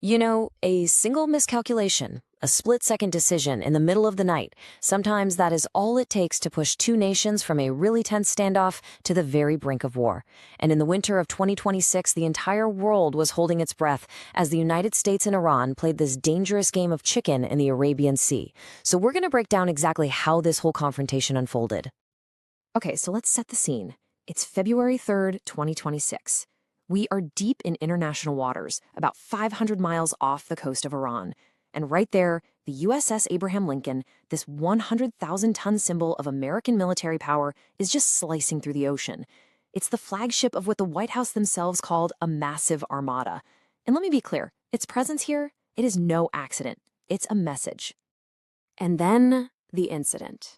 You know, a single miscalculation, a split-second decision in the middle of the night, sometimes that is all it takes to push two nations from a really tense standoff to the very brink of war. And in the winter of 2026, the entire world was holding its breath as the United States and Iran played this dangerous game of chicken in the Arabian Sea. So we're going to break down exactly how this whole confrontation unfolded. Okay, so let's set the scene. It's February 3rd, 2026. We are deep in international waters, about 500 miles off the coast of Iran. And right there, the USS Abraham Lincoln, this 100,000-ton symbol of American military power, is just slicing through the ocean. It's the flagship of what the White House themselves called a massive armada. And let me be clear, its presence here, it is no accident. It's a message. And then the incident.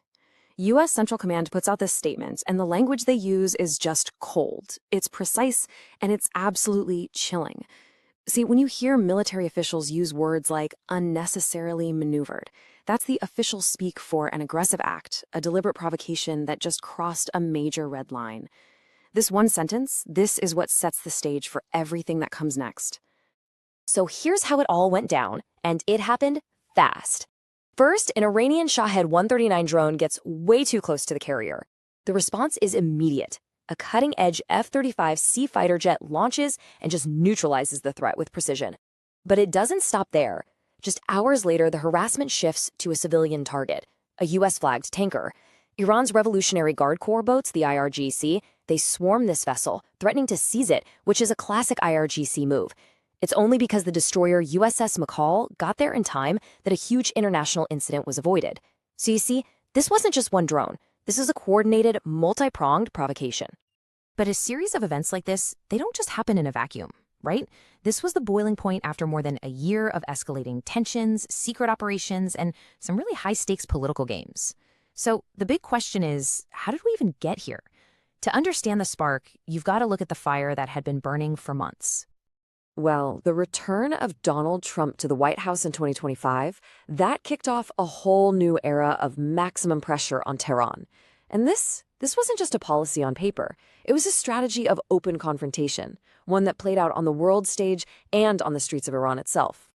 U.S. Central Command puts out this statement, and the language they use is just cold. It's precise, and it's absolutely chilling. See, when you hear military officials use words like unnecessarily maneuvered, that's the official speak for an aggressive act, a deliberate provocation that just crossed a major red line. This one sentence, this is what sets the stage for everything that comes next. So here's how it all went down, and it happened fast. First, an Iranian Shahed 139 drone gets way too close to the carrier. The response is immediate. A cutting-edge F-35 C fighter jet launches and just neutralizes the threat with precision. But it doesn't stop there. Just hours later, the harassment shifts to a civilian target, a U.S.-flagged tanker. Iran's Revolutionary Guard Corps boats, the IRGC, they swarm this vessel, threatening to seize it, which is a classic IRGC move. It's only because the destroyer USS McCall got there in time that a huge international incident was avoided. So you see, this wasn't just one drone. This is a coordinated, multi-pronged provocation. But a series of events like this, they don't just happen in a vacuum, right? This was the boiling point after more than a year of escalating tensions, secret operations, and some really high-stakes political games. So the big question is, how did we even get here? To understand the spark, you've got to look at the fire that had been burning for months. Well, the return of Donald Trump to the White House in 2025, that kicked off a whole new era of maximum pressure on Tehran. And this wasn't just a policy on paper. It was a strategy of open confrontation, one that played out on the world stage and on the streets of Iran itself.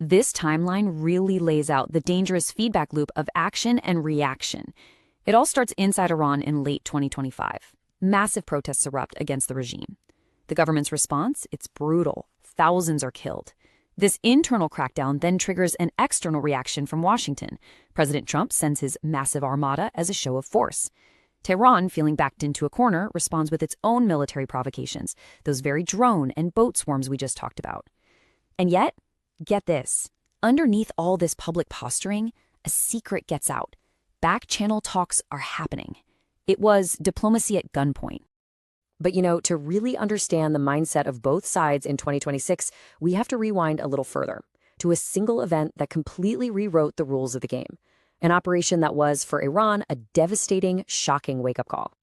This timeline really lays out the dangerous feedback loop of action and reaction. It all starts inside Iran in late 2025. Massive protests erupt against the regime. The government's response, it's brutal. Thousands are killed. This internal crackdown then triggers an external reaction from Washington. President Trump sends his massive armada as a show of force. Tehran, feeling backed into a corner, responds with its own military provocations, those very drone and boat swarms we just talked about. And yet, get this, underneath all this public posturing, a secret gets out. Back-channel talks are happening. It was diplomacy at gunpoint. But you know, to really understand the mindset of both sides in 2026, we have to rewind a little further, to a single event that completely rewrote the rules of the game. An operation that was, for Iran, a devastating, shocking wake-up call.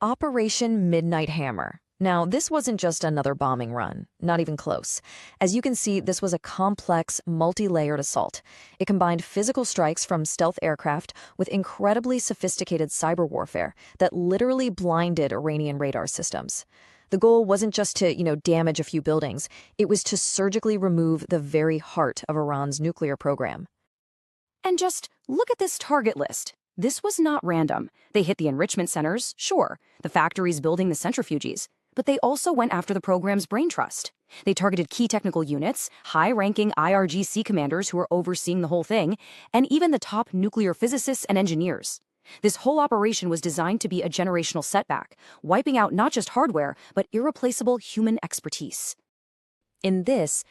Operation Midnight Hammer. Now, this wasn't just another bombing run, not even close. As you can see, this was a complex, multi-layered assault. It combined physical strikes from stealth aircraft with incredibly sophisticated cyber warfare that literally blinded Iranian radar systems. The goal wasn't just to, damage a few buildings. It was to surgically remove the very heart of Iran's nuclear program. And just look at this target list. This was not random. They hit the enrichment centers, sure, the factories building the centrifuges, but they also went after the program's brain trust. They targeted key technical units, high-ranking IRGC commanders who were overseeing the whole thing, and even the top nuclear physicists and engineers. This whole operation was designed to be a generational setback, wiping out not just hardware, but irreplaceable human expertise. In this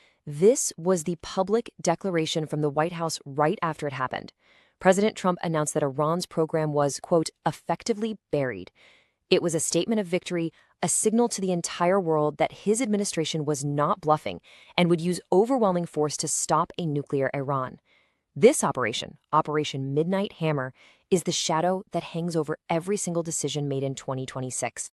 was the public declaration from the White House right after it happened. President Trump announced that Iran's program was, quote, effectively buried. It was a statement of victory, a signal to the entire world that his administration was not bluffing and would use overwhelming force to stop a nuclear Iran. This operation, Operation Midnight Hammer, is the shadow that hangs over every single decision made in 2026.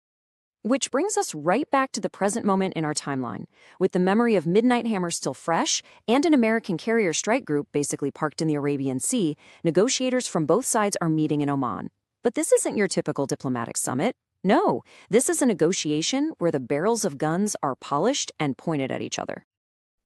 Which brings us right back to the present moment in our timeline. With the memory of Midnight Hammer still fresh and an American carrier strike group basically parked in the Arabian Sea, negotiators from both sides are meeting in Oman. But this isn't your typical diplomatic summit. No, this is a negotiation where the barrels of guns are polished and pointed at each other.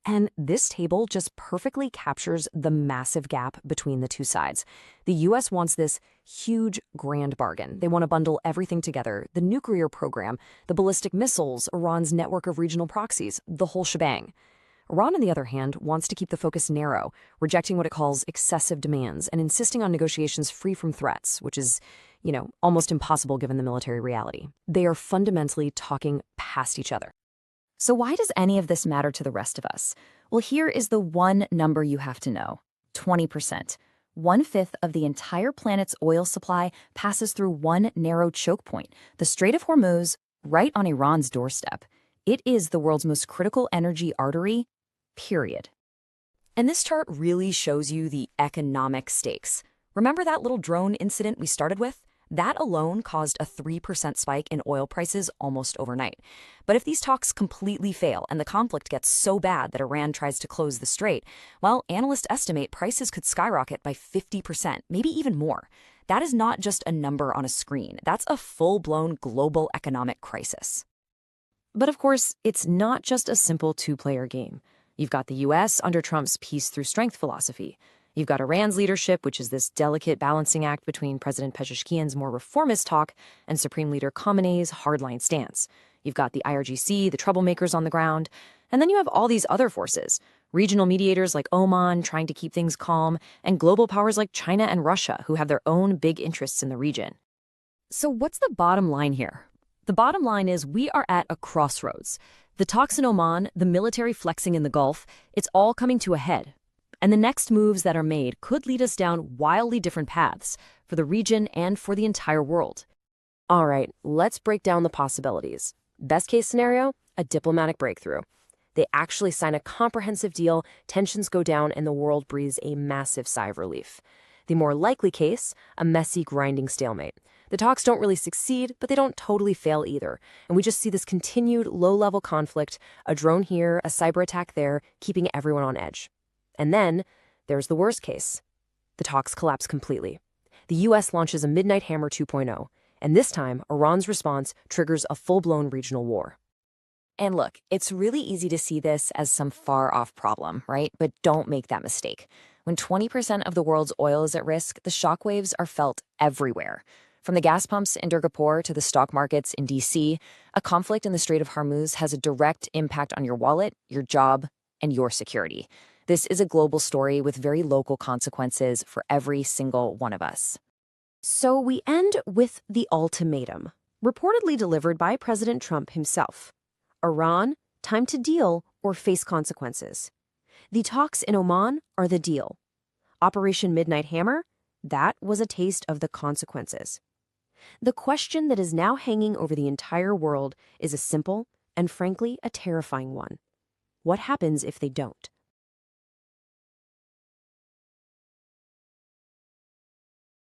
And this table just perfectly captures the massive gap between the two sides. The US wants this huge grand bargain. They want to bundle everything together: the nuclear program, the ballistic missiles, Iran's network of regional proxies, the whole shebang. Iran, on the other hand, wants to keep the focus narrow, rejecting what it calls excessive demands and insisting on negotiations free from threats, which is, almost impossible given the military reality. They are fundamentally talking past each other. So why does any of this matter to the rest of us? Well, here is the one number you have to know: 20%. 1/5 of the entire planet's oil supply passes through one narrow choke point, the Strait of Hormuz, right on Iran's doorstep. It is the world's most critical energy artery, period. And this chart really shows you the economic stakes. Remember that little drone incident we started with? That alone caused a 3% spike in oil prices almost overnight. But if these talks completely fail and the conflict gets so bad that Iran tries to close the strait, well, analysts estimate prices could skyrocket by 50%, maybe even more. That is not just a number on a screen. That's a full-blown global economic crisis. But of course, it's not just a simple two-player game. You've got the US under Trump's peace through strength philosophy. You've got Iran's leadership, which is this delicate balancing act between President Pezeshkian's more reformist talk and Supreme Leader Khamenei's hardline stance. You've got the IRGC, the troublemakers on the ground. And then you have all these other forces: regional mediators like Oman trying to keep things calm, and global powers like China and Russia who have their own big interests in the region. So what's the bottom line here? The bottom line is we are at a crossroads. The talks in Oman, the military flexing in the Gulf, it's all coming to a head. And the next moves that are made could lead us down wildly different paths for the region and for the entire world. All right, let's break down the possibilities. Best case scenario, a diplomatic breakthrough. They actually sign a comprehensive deal, tensions go down, and the world breathes a massive sigh of relief. The more likely case, a messy, grinding stalemate. The talks don't really succeed, but they don't totally fail either. And we just see this continued low-level conflict, a drone here, a cyber attack there, keeping everyone on edge. And then there's the worst case. The talks collapse completely. The US launches a Midnight Hammer 2.0, and this time, Iran's response triggers a full-blown regional war. And look, it's really easy to see this as some far-off problem, right? But don't make that mistake. When 20% of the world's oil is at risk, the shockwaves are felt everywhere. From the gas pumps in Durgapur to the stock markets in DC, a conflict in the Strait of Hormuz has a direct impact on your wallet, your job, and your security. This is a global story with very local consequences for every single one of us. So we end with the ultimatum, reportedly delivered by President Trump himself. Iran, time to deal or face consequences. The talks in Oman are the deal. Operation Midnight Hammer, that was a taste of the consequences. The question that is now hanging over the entire world is a simple and frankly a terrifying one. What happens if they don't?